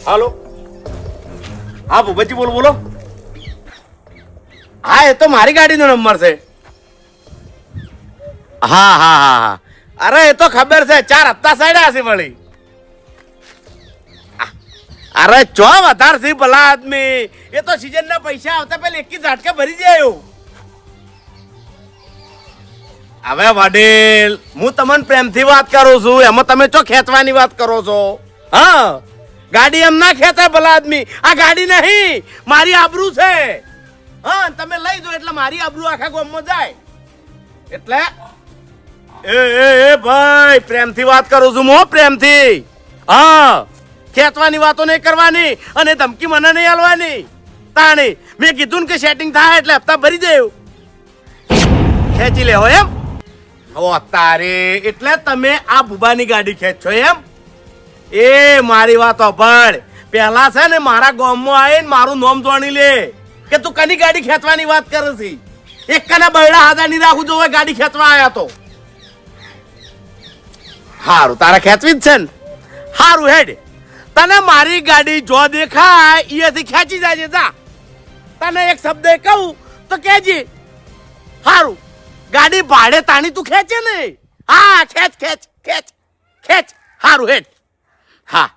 હાલો, હા ભૂપતજી બોલો બોલો. હા એ તો મારી ગાડીનો નંબર છે. હા હા હા હા, અરે એ તો ખબર છે, 4 હપ્તા સાડ્યા છે વળી. અરે ચો વધાર છે ભલા આદમી, એ તો સીઝન ના પૈસા આવતા પેલા એક ઝાટકે ભરી જાય. હવે વડીલ, હું તમને પ્રેમથી વાત કરું છું, એમાં તમે ચો ખેંચવાની વાત કરો છો? હા, ગાડી એમ ના ખેંચાય ભલા આદમી. આ ગાડી નહીં, મારી આબરૂ છે. હા, તમે લઈ દો એટલે મારી આબરૂ આખા ગામમાં જાય. એટલે એ ભાઈ, પ્રેમથી વાત કરું છું હું, પ્રેમથી. હા, ખેંચવાની વાતો નહીં કરવાની અને ધમકી મને નહીં આલવાની. તાણી મેં કીધું ને કે સેટિંગ થાય એટલે હપ્તા ભરી દેવું, ખેંચી લેવો એમ. ઓ તારે, એટલે તમે આ બુબાની ગાડી ખેંચો એમ? એ મારી વાત સાંભળ, પહેલા છે ને મારા ગામમાં આવીને મારું નામ જાણી લે કે તું કની ગાડી ખેંચવાની વાત કરે છે. એક કના બૈડા હાથા નહીં રાખું જો ગાડી ખેંચવા આવ્યા તો. હારું, તારા ખેંચવી જ છે ને? હારું હેડ, તને મારી ગાડી જો દેખાય અહીંયાથી ખેંચી જાય જા. તને એક શબ્દ કહું તો કહેજે. હારું, ગાડી ભાડે તાણી તું ખેંચે ને? હા, ખેંચ ખેંચ ખેંચ ખેંચ. હારું હેડ. હા,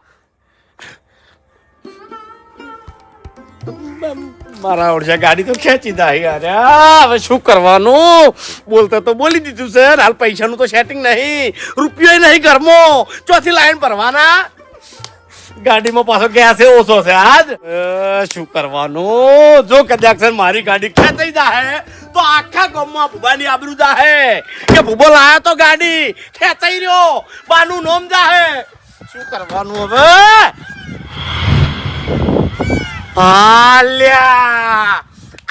મારા ઓળશે ગાડી તો ખેંચી જાય. હવે શું કરવાનું? બોલતા તો બોલી દીધું છે, હાલ પૈસાનું તો સેટિંગ નહીં, રૂપિયો નહીં ઘરમાં, ચોથી લાઈન ભરવાના. ગાડીમાં પાછો ગેસ ઓછો છે આજ. શું કરવાનું? જો કદાચ મારી ગાડી ખેંચાઈ જાય તો આખા ગામમાં ભૂબાની આબરૂ જાહે કે ભૂબો લાયો તો ગાડી ખેંચાઈ રહ્યો, બાનું નોમ જાહે. શું કરવાનું હવે? હાલ્યા,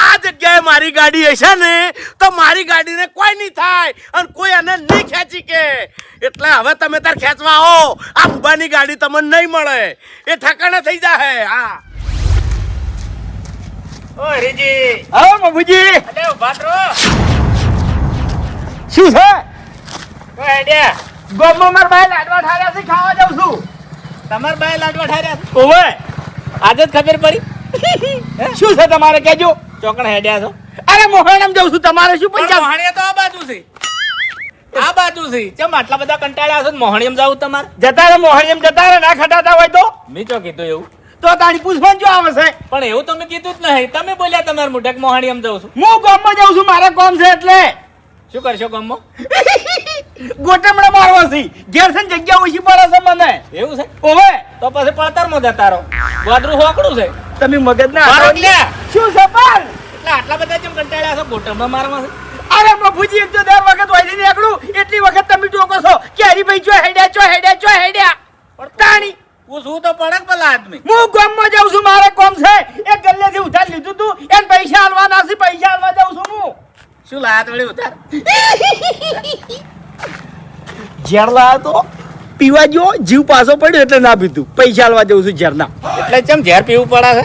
આ જગ્યાએ મારી ગાડી હશે ને તો મારી ગાડીને કોઈ નહીં થાય અને કોઈ આને નહીં ખેંચી કે. એટલે હવે તમે તાર ખેંચવા આવો, આ ભૂબાની ગાડી તમને નહીં મળે, એ ઠકાણે થઈ જાય. હા, ઓ હરીજી. હા બાબુજી. અલે ઉભા રહો. શું છે? ઓ હેડ્યા. ગોમમાં માર ભાઈ લાડવા ઠાર્યા છે, ખાવા જાઉં છું. તમાર ભાઈ લાડવા ઠાર્યા છે? ઓવે, આજે જ ખબર પડી. શું છે તમારે કેજો? ચોકણ હેડ્યા છો? અરે મોહણમ જાઉં છું. તમારે શું પંચાયત? મોહણીયા તો આ બાજુ છે, આ બાજુ છે. ચમ આટલા બધા કંટાળ્યા છો? મોહણીયમ જાવ તમારે? જતા રે મોહણીયમ, જતા રે. ના ખટાતા હોય તો મેં ચો કીધું એવું? તો તારી પૂછવાનું જો આવશે. પણ એવું તમે કીધું જ નહીં, તમે બોલ્યા તમારા મોઢે મોહણીયમ જાઉં છું. હું ગામમાં જાઉં છું, મારા કામ છે એટલે. શું કરશો ગામમાં? ગોટમડા મારવા છે. ઘેર છે જગ્યા ઓછી પડે છે મને. એવું છે? ઓવે, તો પછી પડતરમાં જતા રહો. ગોદરું હોકડું છે. તમે મગજ ના શું છે પણ? એટલે આટલા બધા જેમ કંટાળ્યા છો ગોટમડા મારવા છે? અરે બાપુજી, એક તો દર વખત હોય નહીં એકલું, એટલી વખત તમે ટોકો છો કે હરીભાઈ ચો હેડ્યા ચો હેડ્યા ચો હેડ્યા. પણ તાણી પૂછવું તો પડે પેલા આદમી. હું ગામમાં જાઉં છું, મારે કામ છે. એક ગલ્લેથી ઉધાર લીધું તું, એને પૈસા આલવાના છે, પૈસા આલવા જાઉં છું હું. શું લાયા થોડી ઉધાર? ઝેર લાયા તો પીવા જો, જીવ પાછો પડ્યો એટલે ના પીધું. પૈસા આલવા જાઉં છું ઝેરના. એટલે ચમ ઝેર પીવું પડે છે?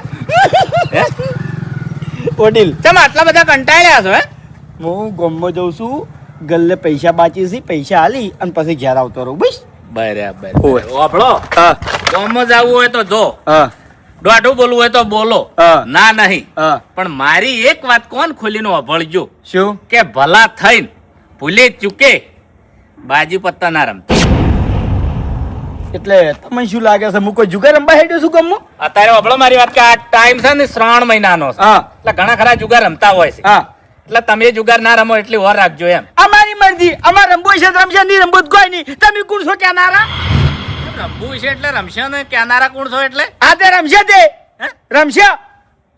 ઓડીલ, ચમ આટલા બધા કંટાળ્યા છો? હે, હું ગામમાં જાઉં છું, ગલ્લે પૈસા બાકી છે, પૈસા આલી અને પછી ઘેર આવતો રહું. બસ બરાબર. ઓફળો, ગામમાં જવું હોય તો જો, દોઢું બોલવું હોય તો બોલો, ના નહીં. પણ મારી એક વાત કોણ ખોલીને અભળજો. શું? કે ભલા થઈને ભૂલે ચૂકે બાજી પત્તા ના રમતા. એટલે તમને શું લાગે છે, હું કોઈ જુગાર રમવા હેડ્યો છું ગામમાં? અત્યારે અભળો મારી વાત, કે આ ટાઈમ છે ને શ્રાવણ મહિનાનો છે, એટલે ઘણા ખરા જુગાર રમતા હોય છે. એટલે તમે જુગાર ના રમો એટલી વાર રાખજો એમ. અમારી મરજી, અમાર રમવું છે રમશે, નહીં રમવું કોઈ નહીં. તમે કોણ છો ક્યાંનારા? રમવું છે એટલે રમશે ને, ક્યાંનારા કોણ છો એટલે? આ તે રમશે, તે રમશે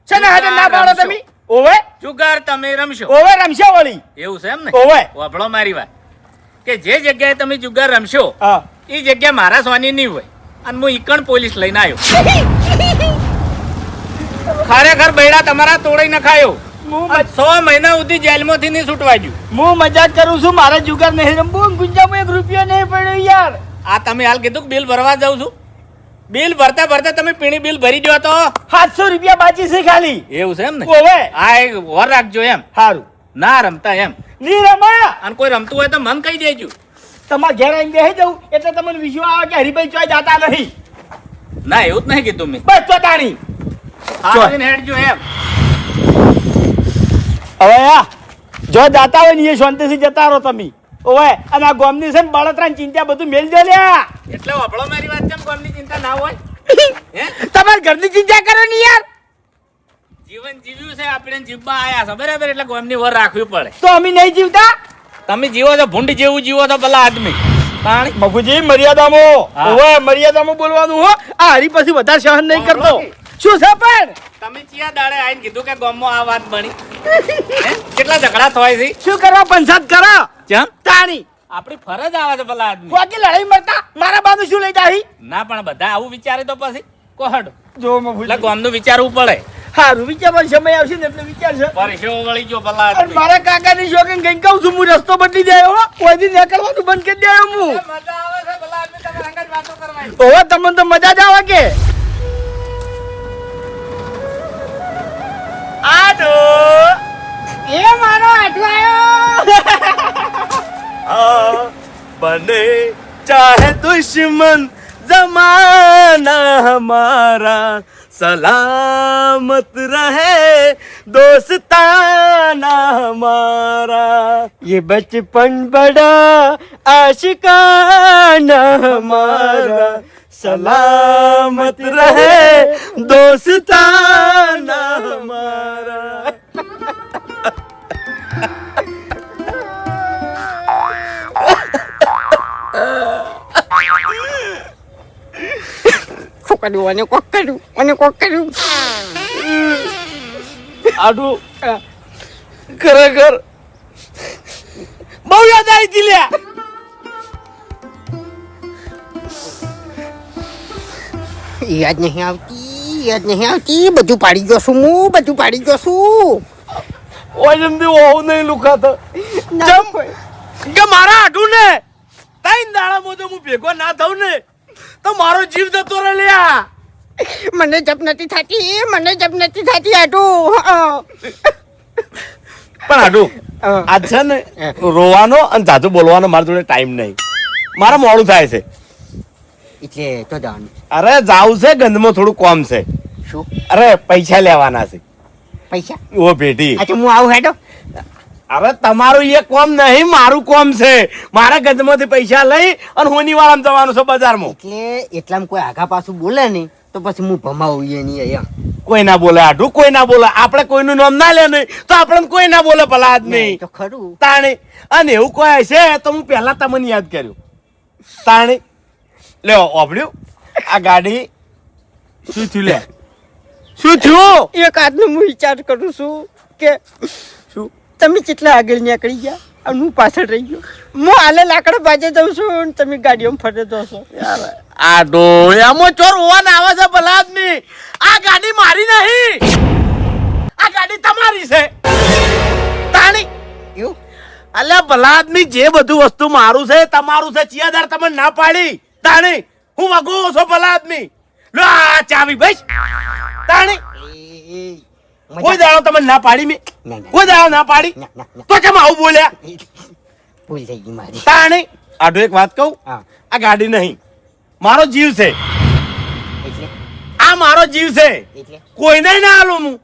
છે ને. હાજર ના પાડો તમે. ઓવે, જુગાર તમે રમશો? ઓવે, રમશે વળી. એવું છે એમ ને? ઓવે, અભળો મારી વાત, કે જે જગ્યાએ તમે જુગાર રમશો એ જગ્યા મારા સ્વાની નહીં હોય, અને હું ઈકણ પોલીસ લઈને આવ્યો. ખરેખર બૈડા તમારા તોડી નખાયો. 6 મહિના સુધી જેલમાંથી નહીં છૂટવા ગયું. હું મજાક કરું છું, મારા જુગાર નહીં રમવું. ગુંજામાં 1 રૂપિયો નહીં પડ્યો યાર. આ તમે હાલ કીધું કે બિલ ભરવા જાઉં છું, બિલ ભરતા ભરતા તમે પીણી બિલ ભરી દો તો 700 રૂપિયા બાકી છે ખાલી. એવું છે એમ ને? ઓવે, આ એક વર રાખજો એમ. સારું, ના રમતા એમ. નહીં રમા. અને કોઈ રમતું હોય તો મન કહી દેજો. તમારે ઘેર આવીને બેસી જવું એટલે તમને વિશ્વાસ આવે કે હરીભાઈ ચોય જાતા નહીં. ના એવું જ નહીં કીધું મેં. બસ તો તાણી હાથવીને હેડજો એમ. હવે જો જાતા હોય ને એ શાંતિથી જતા રહો તમે. ઓય અને આ ગોમની છે ને બળતરાની ચિંતા બધું મેલજો લ્યા. એટલે વાપડો મારી વાત કેમ કોમની ચિંતા ના હોય? હે તમારે ઘરની ચિંતા કરો ને યાર. જીવન જીવ્યું છે આપણે, જીવવા આયા છો બરાબર, એટલે ગોમની વર રાખવી પડે. તો અમે નહીં જીવતા. તમે જીવો છો ભૂંડ જેવું જીવો છો ભલા આદમી. પાણી મફુજી મર્યાદામાં. ઓય મર્યાદામાં બોલવાનું હો. આ હરી પછી વધારે સહન નહીં કરતો. શું છે પણ તમે ચિયા દાડે આવીને કીધું કે ગામમાં આ વાત બની? હે? કેટલા ઝઘડા થાય છે? શું કરવા પંચાયત કરો કેમ? તાણી આપણી ફરજ આવે છે ભલા આદમી. બાકી લડાઈ મરતા મારા બાનું શું લઈ જાહી? ના પણ બધા આવું વિચારે તો પછી કોહડ જો મફુજી એટલે ગામનું વિચારવું પડે. હારું વિચારવાનો સમય આવશે ને એટલે વિચારશે. પરસેવો વળી ગયો ભલા અને આદમી. મારા કાકાની શોખીન કઈ કહું છું હું રસ્તો બદલી દેયો હો. કોઈથી નીકળવાનું બંધ કરી દેયો હું. મજા આવે છે ભલા આદમી, તમે હંગાત વાતો કરવાની. ઓહો તમને તો મજા જ આવે કે આડો એ મારો આટો આયો बने चाहे दुश्मन जमाना हमारा सलामत रहे दोस्ताना हमारा ये बचपन बड़ा आशिकाना हमारा सलामत रहे दोस्ताना हमारा આડું ખરેખર બહુ યાદ આવી હતી લ્યા. યાદ નહીં આવતી બધું પાડી ગયો છું હું બધું પાડી ગયો છું. ઓય જમદી ઓહું નહીં લુખાતો જમ કે મારા આડું ને તાઈ દાડામાં તો હું ભેગો ના થઉં ને તો મારો જીવ જતો રહે લ્યા. મને જપ નથી થતી આટું. પણ આડું આજ છે ને રોવાનો અને જાજુ બોલવાનો મારા જોડે ટાઈમ નહીં. મારે મોડું થાય છે. એટલે તો જવાનું. અરે જાવ છે ગંધમાં થોડું કોમ છે. શું અરે પૈસા લેવાના છે. પૈસા? ઓ ભેટી અચ્છા હું આવું હેડો. અરે તમારું એ કોમ નહીં મારું કોમ છે. મારા ગંધમાંથી પૈસા લઈ અને હોની વાળામાં જવાનું છે બજારમાં. એટલે એટલામાં કોઈ આગા પાછું બોલે નહીં તો પછી હું ભમાવું એ નહીં એમ. કોઈ ના બોલે આડું, કોઈ ના બોલે. આપણે કોઈનું નામ ના લે નહીં તો આપણે કોઈ ના બોલે ભલા આદમી. તો ખરું. તાણે અને એવું કોઈ હશે તો હું પહેલા તમને યાદ કર્યું. તાણે લ્યો ઓભળ્યું આ ગાડી શું થયું લે? શું થયું? એક આજનો હું વિચાર કરું છું કે શું તમે કેટલા આગળ નીકળી ગયા અને હું પાછળ રહી ગયો. હું હાલે લાકડા બાજે જાઉં છું અને તમે ગાડીઓમાં ફરે દો છો. આ ડોયામાં ચોર હોવાના આવે છે ભલા આદમી. આ ગાડી મારી નહીં, આ ગાડી તમારી છે. તાણી એવું અલ્યા ભલા આદમી જે બધું વસ્તુ મારું છે તમારું છે. ચિયાદાર તમે ના પાડી તાણી હું વગો છો ભલા આદમી. લો આ ચાવી ભાઈ તાણી કોઈ દાડો તમે ના પાડી મેં કોઈ દાડો ના પાડી તો કેમ આવું બોલ્યા? ભૂલ થઈ ગઈ મારી. તાણી આડો એક વાત કહું, હા આ ગાડી નહીં મારો જીવ છે. એટલે આ મારો જીવ છે. એટલે કોઈને ના આલું હું.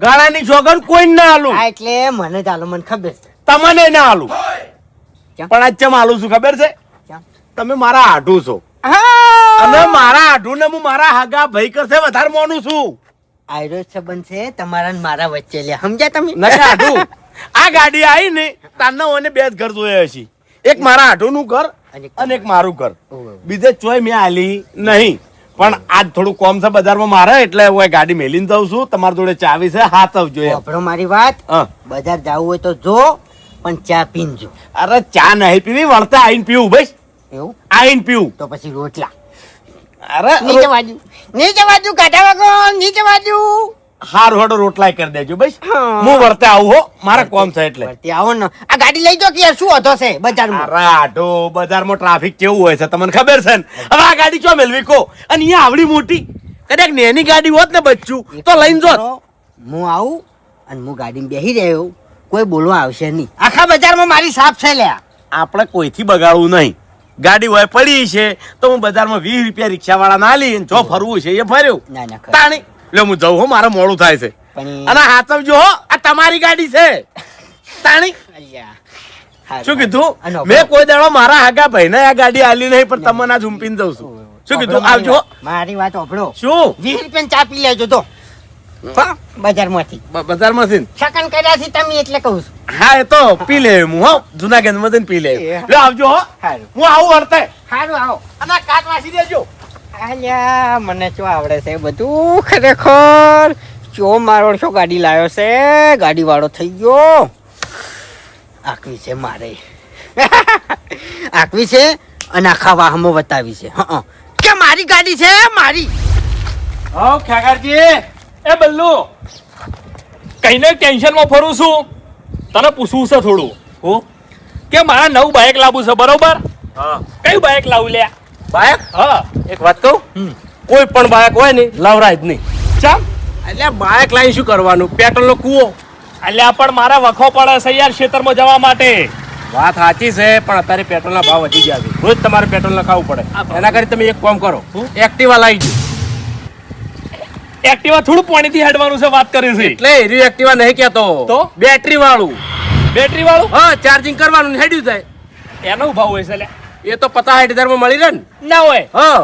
ગાળાની સોગન કોઈને ના આલું. હા એટલે મને ચાલો મને ખબર છે. તમને ના આલું. કેમ? પણ આજ ચમ આલું છું ખબર છે? કેમ? તમે મારા આઢું છો અને મારા આઢું ને હું મારા હગા ભાઈ કરશે વધારે માનું છું. આયરો સંબંધ છે તમારા ને મારા વચ્ચે લે સમજ્યા તમે? નકા આઢું આ ગાડી આવી ને તારના ઓને બે જ ઘર જોયા છે. એક મારા આઢું નું ઘર અને એક મારું ઘર. બીજે ચોય મેં આલી નહીં. પણ આજ થોડું કોમ છે બજારમાં મારે એટલે હું ગાડી મેલીને જાઉં છું. તમારી જોડે ચાવી છે હાથ આવજો એમ. સાંભળો મારી વાત. હા. બજાર જવું હોય તો જો પણ ચા પીનજો. અરે ચા નહીં પીવી, વળતા આઈને પીવું ભાઈ. એવું આઈને પીવું. તો પછી રોટલા અરે નીચે બાજુ કાઢા વાગો નીચે બાજુ. હારું હાડો રોટલાય કરી દેજો ભાઈ. હા. હું વળતે આવું હો, મારે કોમ છે એટલે. વળતી આવો ને આ ગાડી લઈ જો કે યાર શું હતો છે બજારમાં. અરે આઢો બજારમાં ટ્રાફિક કેવું હોય છે તમને ખબર છે ને. હવે આ ગાડી ચો મેલવી કો અને અહીંયા આવડી મોટી કદાચ નેની ગાડી હોત ને બચ્ચું તો લઈને જોત. હું આવું અને હું ગાડીમાં બેસી રહ્યો કોઈ બોલવા આવશે નહીં. આખા બજારમાં મારી સાફ છે લ્યા. આપણે કોઈથી બગાડવું નહીં. ગાડી હોય પડી છે તો હું બજારમાં 20 રૂપિયા રિક્ષા વાળા ના લઈને જો ફરવું છે એ ફર્યું ના ના ખરું. તાણી લે હું જઉં હો, મારે મોડું થાય છે. પણ અને હાચવજો હો, આ તમારી ગાડી છે તાણી. અલ્યા. હારું. શું કીધું? અને મેં કોઈ દાડો મારા હાગા ભાઈને આ ગાડી આલી નહીં, પણ તમને આ ઝુંપીને જઉં છું. શું કીધું? આવજો. મારી વાત ઓભળો. શું 20 રૂપિયા ચા પી લેજો તો હા, બજારમાંથી બજારમાંથી ને? શકન કર્યા છે તમે એટલે કહું છું. હા એ તો પી લે હું હો, જુનાગઢ માં પી લે. લે આવજો હો, સારું હું આવું વર્તે. સારું આવો. અને કાચ વાસી દેજો. અલ્યા મને શું આવડે છે બધું ખરેખર. ચો મારો છો ગાડી લાવ્યો છે, ગાડી વાળો થઈ ગયો. આકવી છે મારે આકવી છે અને આખા વાહમાં બતાવી છે હં કે મારી ગાડી છે મારી. હા ખ્યાગારજી એ બલ્લુ કઈને ટેન્શન માં ફરું છું. તને પૂછવું છે થોડું હું કે મારા નવું બાઇક લાવવું છે બરોબર. હા કયું બાઇક લાવું લે? બાઈક હા એક વાત કહું, કોઈ પણ બાઈક હોય ને લવરાય જ નહીં. ચમ એટલે બાઈક લાવી શું કરવાનું? પેટ્રોલ નો કૂવો. અલ્યા પણ મારા વખો પડે છે યાર ખેતરમાં જવા માટે. વાત સાચી છે, પણ અત્યારે પેટ્રોલ ના ભાવ વધી ગયા છે. રોજ તમારે પેટ્રોલ નખાવવું પડે. એના કરી તમે એક કામ કરો, એક્ટિવા લાવી દો. એક્ટિવા થોડું પાણીથી હેડવાનું છે વાત કરી છે. એટલે એરી એક્ટિવા નહીં કહેતો, તો? બેટરી વાળું. બેટરી વાળું હા, ચાર્જિંગ કરવાનું ને હેડ્યું જાય. એનો ભાવ હોય છે લ્યા? એ તો 50-60 માં મળી રહે ને. ના હોય હા,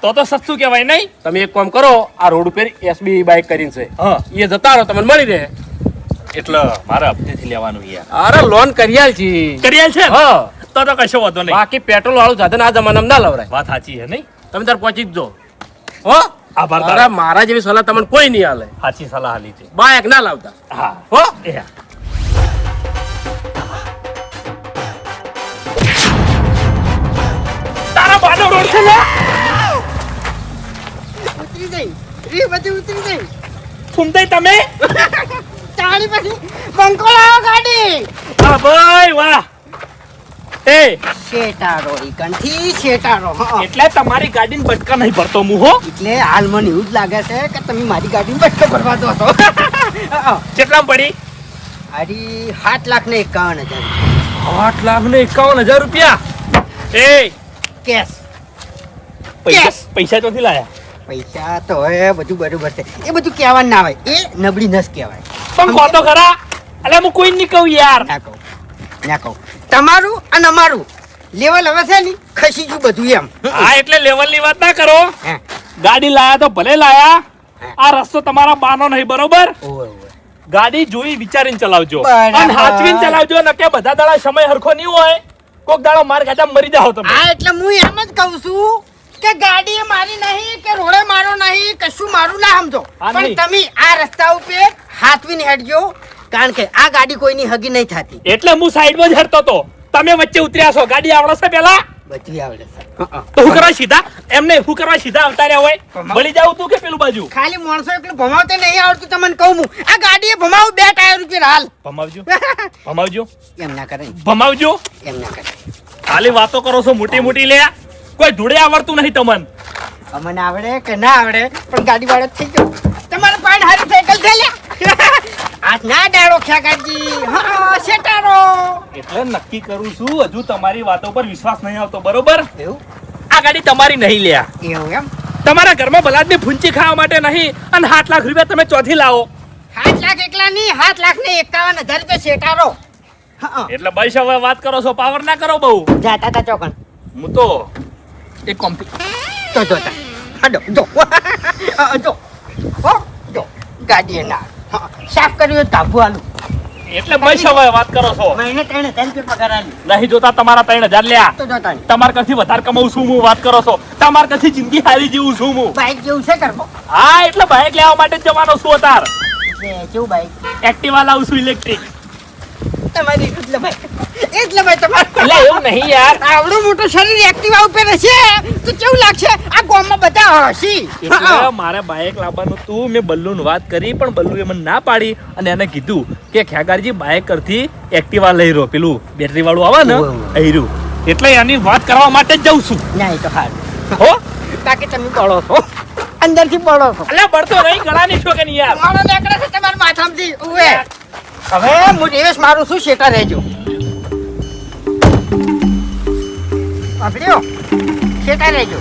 તો સસ્તું કહેવાય નહીં. તમે એક કામ કરો, આ રોડ ઉપર એસબી બાઈક કરીને છે, હા એ જતા રહો, તમને મળી રહે. એટલે મારે હપ્તેથી લેવાનું યાર. અરે લોન કર્યા છે. કરીએ છે ને? હા, તો કશો વાંધો નહીં. બાકી પેટ્રોલ વાળું સાધન આ જમાનામાં ના લવરાય. વાત સાચી છે નહીં? તમે તાર પહોંચી જ જો. હો, આભાર અરે તારો. મારા જેવી સલાહ તમને કોઈ નહીં હાલે. સાચી સલાહ આલી છે. બાઈક ના લાવતા. હા હો, એ હા. તારા બાનો રોડ છે ને? ઉતરી જઈ રી બધી ઉતરી જઈ ફૂમતાઈ તમે? ચાલી પછી બંકો લાવો ગાડી. વાહ ભાઈ વાહ. એ શેટારો ઈ કંઠી શેટારો હં. એટલે તમારી ગાડીને બટકા નહીં ભરતો હું હો. એટલે હાલ મને એવું જ લાગે છે કે તમે મારી ગાડીને બચકો ભરવા દો છો. કેટલામાં પડી? આરી 7,51,000 8,51,000 રૂપિયા. એ કેશ. પૈસા ચોથી લાયા? પૈસા તો હવે બધું બરોબર છે, એ બધું કહેવાનું ના હોય, એ નબળી નસ કહેવાય. પણ કહો તો ખરા. અલે હું કોઈ નહીં કહું યાર. ના કહું તમારું અને અમારું લેવલ હવે છે ને ખસી ગયું બધું એમ. હા એટલે લેવલ ની વાત ના કરો. હે. ગાડી લાયા તો ભલે લાયા, હા. આ રસ્તો તમારા બાનો નહીં બરોબર. ઓય ઓય. ગાડી જોઈ વિચારીને ચલાવજો બરાબર. અને હાચવીને ચલાવજો, નકે બધા દાડા સમય હરખો નહીં હોય. કોક દાડો માર ગાડા મરી જાઓ તમે. હા એટલે હું એમ જ કહું છું કે ગાડી એ મારી નહીં કે રોડે મારો નહીં, કશું મારું ના સમજો. હા, પણ નહીં. તમે આ રસ્તા ઉપર હાથવીને હેડજો, કારણ કે આ ગાડી કોઈની હગી નહીં થતી. એટલે હું સાઈડમાં જ હરતો તો, તમે વચ્ચે ઉતર્યા છો. ગાડી આવડે છે પેલા બધું આવડે છે. તો હું કરવા સીધા એમને હું કરવા સીધા અવતાર્યા હોય? વળી જાવ તું કે પેલું બાજુ? ખાલી માણસો એકલું ભમાવતે નહીં આવડતું તમને કહું હું. આ ગાડીએ ભમાવું 2 ટાયર ઉપર હાલ. ભમાવજો ભમાવજો એમ ના કરે, ભમાવજો. એમ ના કરે. ખાલી વાતો કરો છો મોટી મોટી લે. કોઈ ધૂળે આવડતું નહીં તમને. અમને આવડે કે ના આવડે પણ ગાડી વાળો જ થઈ ગયો. તમારે પાણ હારી સાયકલ છે લ્યા. આજ ના ડાળો ખ્યાગાજી. હા શેટારો. એટલે નક્કી કરું છું, હજુ તમારી વાતો પર વિશ્વાસ નહીં આવતો બરોબર. એવું આ ગાડી તમારી નહીં લ્યા. એવું એમ. તમારા ઘરમાં બલાદની ફૂંચી ખાવા માટે નહીં, અને 7,00,000 રૂપિયા તમે ચોથી લાવો. 7,00,000 એકલા નહીં, 7,51,000 રૂપિયા શેટારો. હા એટલે બસ હવે વાત કરો છો, પાવર ના કરો બહુ. જાતા તા ચોકન હું તો એક કોમ્પ્યુટર તો જોતા હાડો જો જો હો જો ગાડી ના હા, સાફ કર્યું તાપુ આલું. એટલે બસ હવે વાત કરો છો. મહિને 3,000 રૂપિયા પગાર આલી નહીં જોતા તમારા 3,000 લ્યા. તો જોતા નહીં. તમાર કથી વધારે કમાવું છું હું, વાત કરો છો. તમાર કથી જિંદગી હારી જીવું છું હું. બાઈક જેવું છે કરવો. હા એટલે બાઇક લેવા માટે જ જવાનો છું અતાર. કેવું બાઈક એક્ટિવા લાવું છું ઇલેક્ટ્રિક. તમારી એટલે ભાઈ તમારું એટલે એવું નહીં યાર. આવડું મોટું શરીર એક્ટિવા ઉપર હશે તો કેવું લાગશે? આ ગામમાં બધા હસી. એટલે મારે બાઇક લાવવાનું તું, મેં બલ્લુને વાત કરી પણ બલ્લુએ મને ના પાડી, અને એને કીધું કે ખ્યાગારજી બાઇક કરતી એક્ટિવા લઈ રહ્યો, પેલું બેટરી વાળું આવે ને એર્યું. એટલે એની વાત કરવા માટે જ જઉં છું. ના એ તો હાલ હો બાકી તમે બળો છો, અંદરથી બળો છો. એટલે બળતો નહીં, ગળાની છો કે નહીં યાર. મારો નીકળે છે તમારા માથામાંથી. ઉવે હવે હું રેસ મારું છું, શેટા રહેજો. સાંભળ્યો શેટા રહેજો.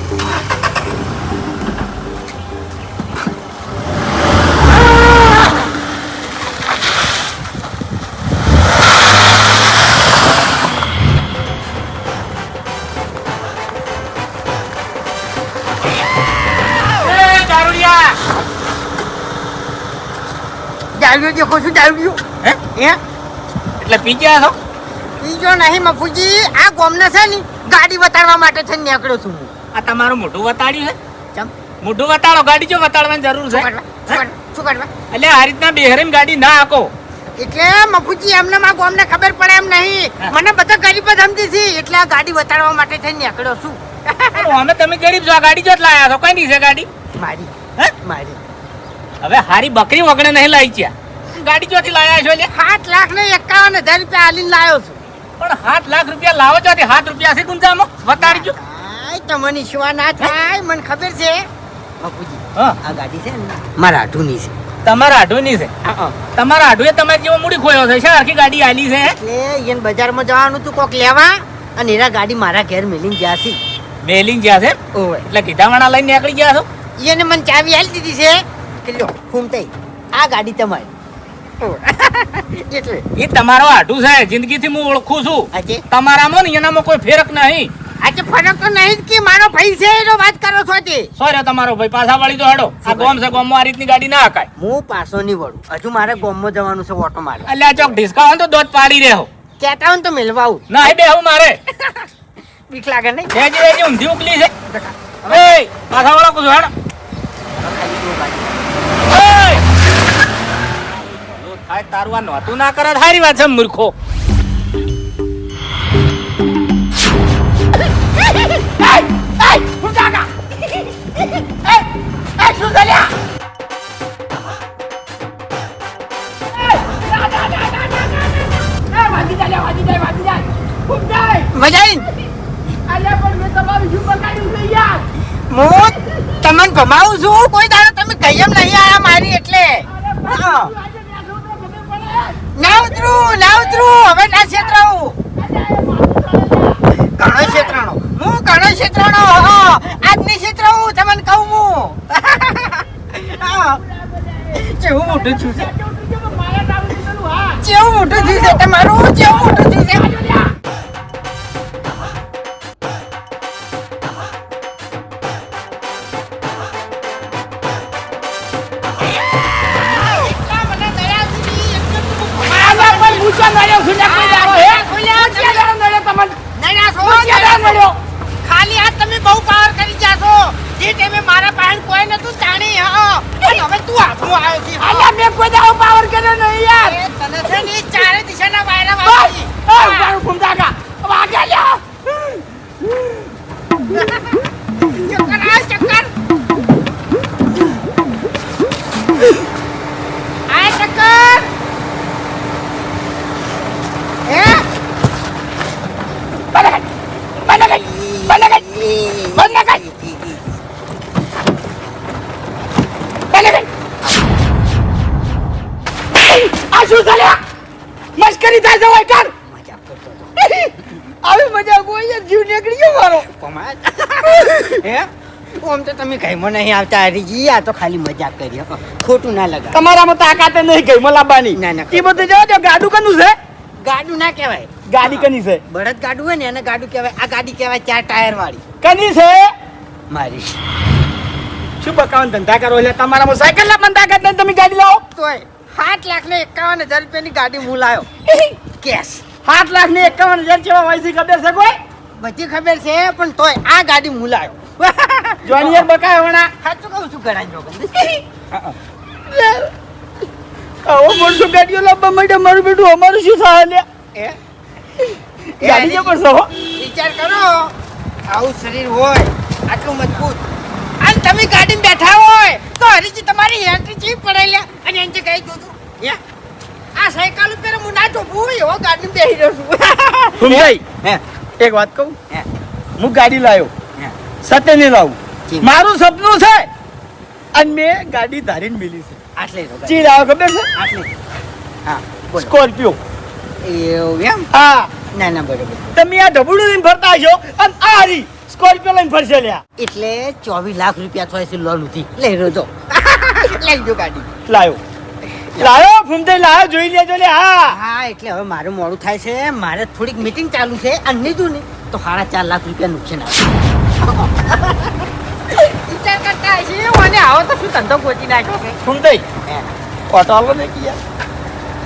દારૂ દેખો છું દારૂ હે? હે એટલે પી ગયા છો બીજો નહીં મફુજી, આ ગોમને છે ને ગાડી બતાડવા માટે થઈને નીકળ્યો છું હું. આ તમારું મોઢું વતાડ્યું છે ચમ મોઢું વતાડો ગાડી જો વતાડવાની જરૂર શું છે કરવા? શું કરવા? શું કરવા? એટલે આ રીતના બેહરીને ગાડી ના હાકો એટલે મફુજી એમને માં ગોમને ખબર પડે એમ નહીં. હા. મને બધા ગરીબ જ સમજી છે એટલે આ ગાડી બતાડવા માટે થઈને નીકળ્યો છું. અમે તમે ગરીબ છો આ ગાડી જો જ લાયા છો કઈ નહીં છે ગાડી મારી હે? મારી હવે હારી બકરી વગડે નહીં લાવી છે ગાડી ચોથી લાયા છો એટલે 7,51,000 રૂપિયા આલીને લાવ્યો છું. પણ 7 લાખ રૂપિયા લાવો છો 7 રૂપિયા છે ગુંજામાં વતાડી જો આય તમને શિવા ના થાય મને ખબર છે મફુજી. હા આ ગાડી છે ને મારા આઢુની છે. તમારા આઢુની છે તમારા આઢુએ તમારે જેવો મૂડી ખોયો છે શા આખી ગાડી આલી છે એટલે એને બજારમાં જવાનું તું કોક લેવા અને એના ગાડી મારા ઘેર મેલીને ગયા છે. મેલિંગ જ્યાં છે ઓય એટલે કીધા વાળા લઈને નીકળી ગયા છો એને મને ચાવી આલી દીધી છે કે લ્યો ઘૂમતાઈ આ ગાડી તમારી. એટલે એ તમારો આઢું છે જિંદગીથી હું ઓળખું છું આજે તમારામાં ને એનામાં કોઈ ફેરક નહીં આજે ફરક તો નહીં જ કે મારો ભાઈ છે એનો વાત કરો છો તે. સોરે તમારો ભાઈ પાછા વાળી તો હેડો આ ગોમ છે ગોમમાં આ રીતની ગાડી ના હકાય હું પાછો નહીં વળું. હજુ મારે ગોમમાં જવાનું છે ઓટો મારવા. એટલે આ ચોક ઢીસકા તો દોધ પાડી રહ્યો કહેતા હોય ને તો મેલવા આવું. ના એ બેહું મારે બીક લાગે નહીં. બેજી બેજી ઊંધી ઉકલી છે હવે પાછા વાળો કુછ હેડો ઓય! ભલું થાય તારું આ નહોતું ના કરે સારી વાત છે મૂર્ખો મજા હું તમને ભમાવું છું કોઈ દાડો તમે કહી એમ નહીં આયા મારી એટલે હા. ના ઉતરું હવે ના છેતરાવું. ઘણો છેતરાણો હું ઘણો છેતરાણો આજ નહીં છેતરાવું તમને કહું હું હા. કેવું મોટું છું છે કેવું મોટું થયું છે તમારું કેવું મોટું થયું છે. ખાલી આ તમે બહુ પાવર કરી જાશો જે ટાઈમે મારા પાસે કોઈ નતું જાણી હવે તું હાથમાં આવ્યો છે. અલ્યા મેં કોઈ દાવ પાવર કર્યો નહીં યાર. તને છે ને ચારે દિશાના વાયરા વાગી. મારું ઘૂમતાકા વાગ્યા લ્યા. ચક્કર આ ચક્કર આ ચક્કર હે મસ્કરી થાય જવાય કર મજાક કરતો હતો. આવી મજા કોઈ જીવ નીકળી ગયો મારો હે ઓમ તો તમે કઈમાં નહીં આવતા હરીજી આ તો ખાલી મજાક કરી હો. ખોટું ના લગા. તમારામાં તાકાત નહીં ગઈ મલાબાની ના, ના. એ બધું જવા દો ગાડું કનું છે ગાડું ના કહેવાય. ગાડી કની છે બળદ ગાડું હોય ને એને ગાડું કહેવાય. આ ગાડી કહેવાય 4 ટાયર વાળી કની છે મારી. શું બકાવન ધંધા કરો એટલે તમારામાં સાયકલ ના પણ તાકાત નહીં તમે ગાડી લાવો તોય 7,51,000 રૂપિયાની ગાડી હું લાયો કેશ. 7,51,000 જેવા હોય છે ખબર છે કોઈ બધી ખબર છે પણ તોય આ ગાડી હું લાયો. જોનિયર બકાય વણા સાચું કહું છું ગળાની જોગન. આવો મોટો ગાડીઓ લાવવા માટે મારું બેટું અમારું શું થાય લે એ ગાડી જો કરશો હો વિચાર કરો આવું શરીર હોય આટલું મજબૂત અને તમે ગાડીમાં બેઠા હોય તો હરીજી તમારી એન્ટ્રી ચી પડેલા અને એન્ટ્રી કઈ દઉં હે આ સાયકલ ઉપર હું ના ચોપું એવો ગાડીમાં બેસી રહ્યો છું. ભૂમભાઈ હે એક વાત કહું હે હું ગાડી લાવ્યો હે સત્ય નહીં લાવું જી. મારું સપનું છે અને મેં ગાડી ધારીને મેલી છે આટલે રહો ચી લાવ્યો ખબર છે આટલે હા બોલો સ્કોર્પિયો એવું એમ હા ના ના બરોબર તમે તમે આ ઢબુડું લઈને ફરતા હશો અને આ હરી સ્કોર્પિયો લઈને ફરશે લ્યા. એટલે 24 લાખ રૂપિયા થાય છે લોન ઉથી લઈ રહ્યો તો લઈ જો ગાડી લાયો ફૂમતે લાયો જોઈ લેજો લે. હા હા એટલે હવે મારું મોડું થાય છે, મારે થોડીક મીટિંગ ચાલુ છે અને લીધું ને તો 4.5 લાખ રૂપિયા નુકસાન આવે. વિચાર કરતા હશે મને આવો તો શું ધંધો ગોતી નાખ્યો છે. ફૂમતે ઓટો આલો ને કે યાર.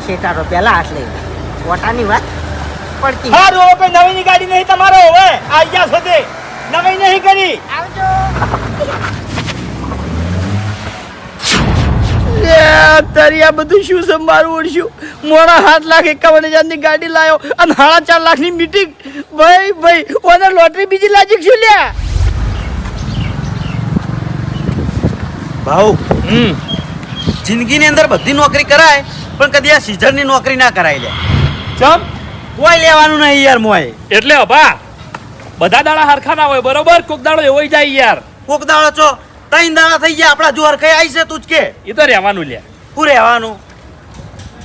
શેટારો પહેલા હાથ લઈ ઓટાની વાત પડતી. હારું હવે કોઈ નવીની ગાડી નહીં તમારો હવે આ ગયા છો તે નવી નહીં કરી. આવજો. તારી આ બધું શું છે મારું ઓળશું મોડા 7,51,000 ની ગાડી લાયો અને 4.5 લાખ ની મીટિંગ. ભાઈ ઓને લોટરી બીજી લાજી શું લ્યા. ભાઉ જિંદગીની અંદર બધી નોકરી કરાય પણ કદી આ સીઝનની નોકરી ના કરાય લે. ચમ કોઈ લેવાનું નહીં યાર મોય. એટલે અભા બધા દાડા હરખા ના હોય બરોબર, કોક દાડો એવો જાય યાર. કોક દાડો છો 3 દાડા થઈ ગયા આપડા જોર કઈ આવી છે તું જ કે એ તો રહેવાનું લ્યા. હું રહેવાનું.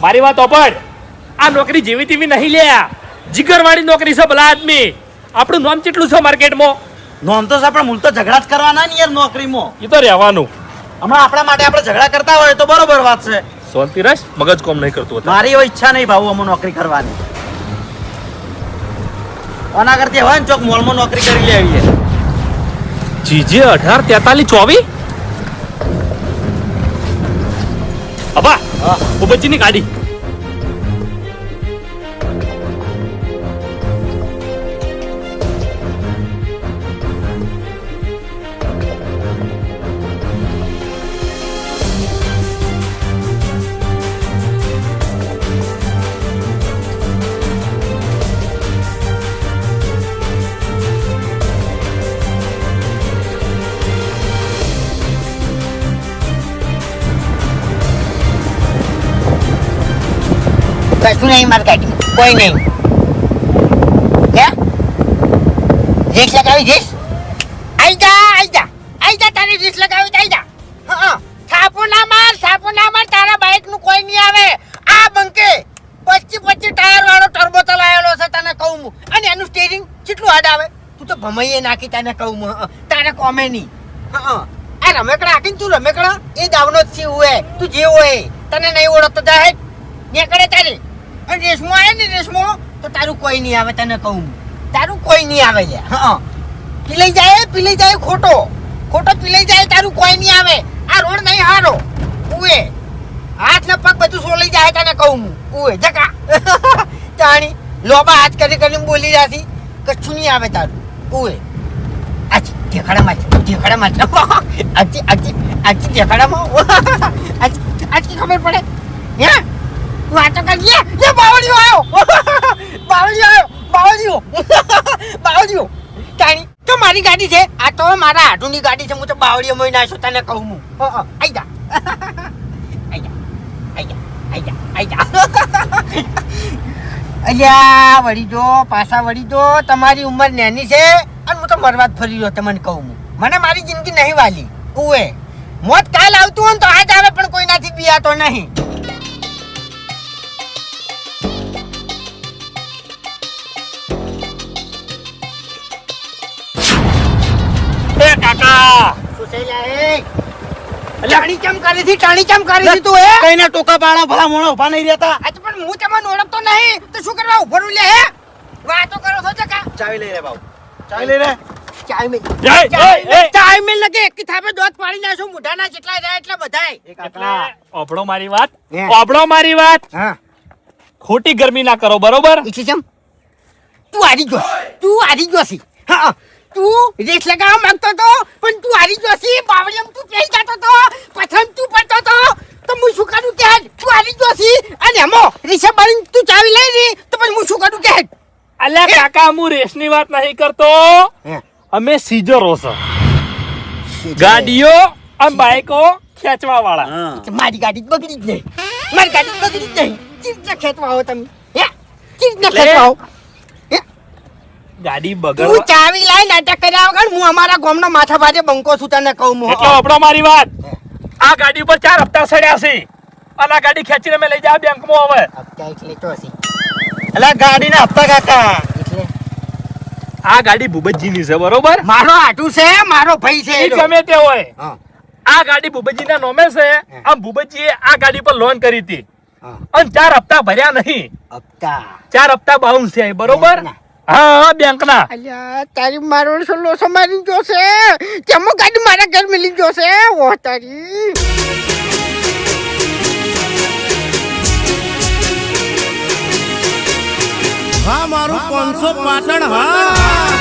મારી વાત ઓપડ, આ નોકરી જેવી તેવી નહીં લ્યા, જીગરવાળી નોકરી છે ભલા આદમી. આપણું નામ કેટલું છે માર્કેટમાં? નોમ તો આપણે મૂળ તો ઝઘડા જ કરવાના ને યાર નોકરીમાં. એ તો રહેવાનું. હમણાં આપણા માટે આપણે ઝઘડા કરતા હોય તો બરોબર વાત છે. શાંતિ રસ, મગજ કોમ નહીં કરતું. મારી એવી ઈચ્છા નહીં ભાऊ અમે નોકરી કરવાની. ઓના કરતી હોય ને ચોક મોલમાં નોકરી કરી લેવી છે. જીજે 18, 43, 24 અબા ઉબજીની ગાડી. કશું નહીં મારી ગાડી કોઈ નહીં. હે રેસ લગાવી રેસ આઈ જા તારી રેસ લગાવી આઈ જા. હા થાપો ના માર તારા બાઈક નું કોઈ નહીં આવે. આ બંકે 25 ટાયર વાળો ટર્બો ચલાયેલો છે તને કહું હું, અને એનું સ્ટીરિંગ કેટલું હાર્ડ આવે. તું તો ભમાઈએ નાખી તને કહું હું, તારે કોમે નહીં. હા આ રમેકડા આખીને તું રમેકડા એ દાવનો જ છે હોય. તું જે હોય તને નહીં ઓળખતો જાય ને કરે તારી. અને રેસમાં આવે ને રેસમાં તો તારું કોઈ નહીં આવે તને કહું, તારું કોઈ નહીં આવે છે. હા પીલાઈ જાય ખોટો પીલાઈ જાય, તારું કોઈ નહીં આવે. આ રોડ નહીં હારો ઉએ હાથ ને પગ બધું સોલાઈ જાય તને કહું હું ઉએ જકા. તાણી લોબા હાથ કરી બોલી જાતી કશું નહીં આવે તારું ઉએ. આજી ઢેખાડામાં આજી ખબર પડે હે વાતો કરીએ. એ બાવળિયો આવ્યો તાણી તો મારી ગાડી છે આ, તો મારા હાડુની ગાડી છે. હું તો બાવળિયો મોઈ નાખ્યો તને કહું હું. આઈ જા અલ્યા પાછા વળી જો તમારી ઉંમર નાની છે અને હું તો મરવા જ ફરી રહ્યો તમને કહું હું. મને મારી જિંદગી નહીં વાલી ઉએ. મોત કાલ આવતું હોય ને તો આજ આવે પણ કોઈનાથી બિયાતો નહીં. એ કાકા શું થઈ લે ટાણી ચમ કરી હતી તું હે કઈના ટોકા પાણા ભલા મોણા ઉભા નહીં રહેતા. આજ પણ હું તમને ઓળખતો નહીં તો શું કરવા ઉભો રહું લે હે વાતો કરો છો જકા. ચાવી લઈ રે બાબુ, ચાવી લઈ રે. ચાય મિલ લગે એક થાપે દોત પાડી નાખો મુઢાના જેટલા રહ્યા એટલા બધાય. ઓબળો મારી વાત. હા ખોટી ગરમી ના કરો બરોબર. ઈચ્છી ચમ તું હારી ગયો છી. હા તું રેસ લગાવવા માંગતો તો પણ તું હારી ગયો છી. બાવળિયમ તું પેઈ જતો તો પથમ તું પડતો તો હું શું કરું કે તું હારી ગયો છી. અને એમો રીસે બાળી તું ચાવી લઈ રી તો પછી હું શું કરું કે અલ્યા કાકા હું રેસની વાત નહીં કરતો, અમે સીઝરો છે. ગાડીઓ અને બાઈકો ખેંચવા વાળા. મારી ગાડી બગડી જ નહીં. ચીજ ખેંચવા આવો તમે ખેંચવા આવો. ગાડી તું બગડ ચાવી લાઈ નાટક કર્યા વગર હું અમારા ગામનો માથા ભાજે બંકો છું તને કહું હું. એટલે ઓબળો મારી વાત. આ ગાડી ઉપર 4 હપ્તા સડ્યા છે અને આ ગાડી ખેંચીને મેં લઈ જા બેંકમાં હવે. હપ્તા એટલે તો હશે એટલે ગાડીના હપ્તા કાકા એટલે આ ગાડી ભૂપતજીની છે બરોબર મારો આટું છે, મારો ભાઈ છે એ એનો. ગમે તે હોય હા, આ ગાડી ભૂપતજીના નામે છે આમ ભૂપતજીએ આ ગાડી પર લોન કરી હતી હા. અને 4 હપ્તા ભર્યા નહીં હપ્તા. 4 હપ્તા બાઉન્સ છે બરોબર બેંકના. હા બેંકના અલ્યા તારી મારો લોસો મારી જોશે, તેમાં ગાડી મારા ઘર મિલી જોશે. ઓ તારી હા મારું 500 પાટણ હા